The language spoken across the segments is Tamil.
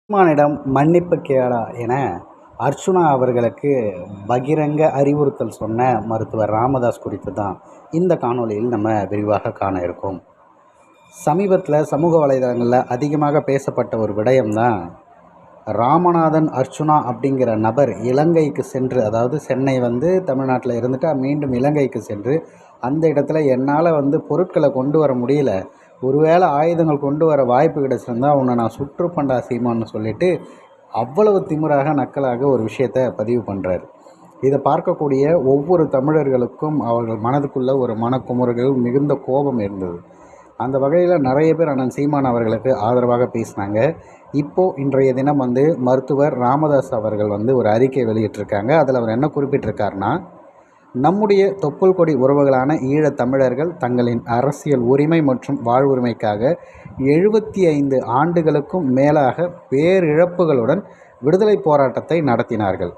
சீமானிடம் மன்னிப்பு கேளா என அர்ச்சுனா அவர்களுக்கு பகிரங்க அறிவுறுத்தல் சொன்ன மருத்துவர் ராமதாஸ் குறித்து தான் இந்த காணொளியில் நம்ம விரிவாக காண இருக்கோம். சமீபத்தில் சமூக வலைதளங்களில் அதிகமாக பேசப்பட்ட ஒரு விடயம்தான் ராமநாதன் அர்ச்சுனா அப்படிங்கிற நபர் இலங்கைக்கு சென்று, அதாவது சென்னை தமிழ்நாட்டில் இருந்துட்டு மீண்டும் இலங்கைக்கு சென்று அந்த இடத்துல என்னால் பொருட்களை கொண்டு வர முடியல, ஒருவேளை ஆயுதங்கள் கொண்டு வர வாய்ப்பு கிடைச்சிருந்தா உன்னை நான் சுற்றுப்பண்டா சீமான்னு சொல்லிட்டு அவ்வளவு திமிராக நக்கலாக ஒரு விஷயத்தை பதிவு பண்ணுறாரு. இதை பார்க்கக்கூடிய ஒவ்வொரு தமிழர்களுக்கும் அவர்கள் மனதுக்குள்ள ஒரு மனக்குமுறைகள் மிகுந்த கோபம் இருந்தது. அந்த வகையில் நிறைய பேர் அண்ணன் சீமான் அவர்களுக்கு ஆதரவாக பேசினாங்க. இப்போது இன்றைய தினம் மருத்துவர் ராமதாஸ் அவர்கள் ஒரு அறிக்கை வெளியிட்டிருக்காங்க. அதில் அவர் என்ன குறிப்பிட்டிருக்காருன்னா, நம்முடைய தொப்புள் கொடி உறவுகளான ஈழத் தமிழர்கள் தங்களின் அரசியல் உரிமை மற்றும் வாழ்வுரிமைக்காக 75 ஆண்டுகளுக்கும் மேலாக பேரிழப்புகளுடன் விடுதலை போராட்டத்தை நடத்தினார்கள்.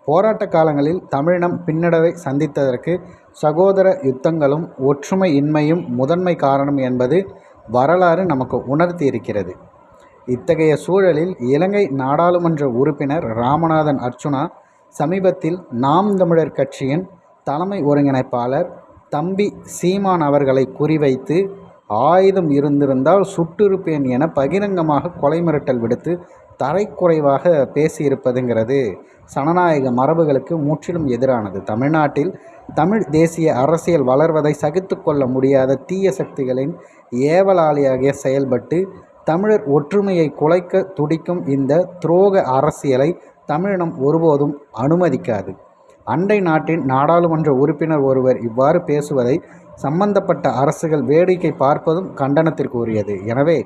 போராட்ட காலங்களில் தமிழினம் பின்னடைவை சந்தித்ததற்கு சகோதர யுத்தங்களும் ஒற்றுமை இன்மையும் முதன்மை காரணம் என்பது வரலாறு நமக்கு உணர்த்தி இருக்கிறது. இத்தகைய சூழலில் இலங்கை நாடாளுமன்ற உறுப்பினர் ராமநாதன் அர்ச்சுனா சமீபத்தில் நாம் தமிழர் கட்சியின் தலைமை ஒருங்கிணைப்பாளர் தம்பி சீமான் அவர்களை குறிவைத்து ஆயுதம் இருந்திருந்தால் சுட்டிருப்பேன் என பகிரங்கமாக கொலை மிரட்டல் விடுத்து தரைக்குறைவாக பேசியிருப்பதுங்கிறது சனநாயக மரபுகளுக்கு முற்றிலும் எதிரானது. தமிழ்நாட்டில் தமிழ் தேசிய அரசியல் வளர்வதை சகித்து கொள்ள முடியாத தீய சக்திகளின் ஏவலாளியாக செயல்பட்டு தமிழர் ஒற்றுமையை குலைக்க துடிக்கும் இந்த துரோக அரசியலை தமிழினம் ஒருபோதும் அனுமதிக்காது. அண்டை நாட்டின் நாடாளுமன்ற உறுப்பினர் ஒருவர் இவ்வாறு பேசுவதை சம்பந்தப்பட்ட அரசுகள் வேடிக்கை பார்ப்பதும் கண்டனத்திற்குரியது. எனவே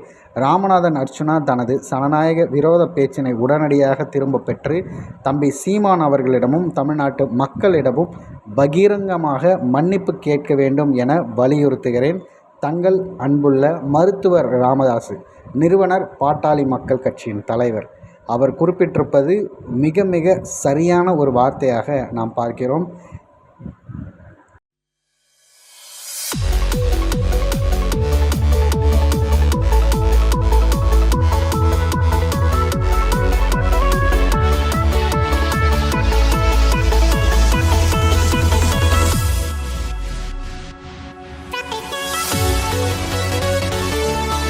ராமநாதன் அர்ச்சுனா தனது சனநாயக விரோத பேச்சினை உடனடியாக திரும்ப பெற்று தம்பி சீமான் அவர்களிடமும் தமிழ்நாட்டு மக்களிடமும் பகிரங்கமாக மன்னிப்பு கேட்க வேண்டும் என வலியுறுத்துகிறேன். தங்கள் அன்புள்ள மருத்துவர் ராமதாஸ், நிறுவனர் பாட்டாளி மக்கள் கட்சியின் தலைவர். அவர் குறிப்பிட்டிருப்பது மிக மிக சரியான ஒரு வார்த்தையாக நாம் பார்க்கிறோம்.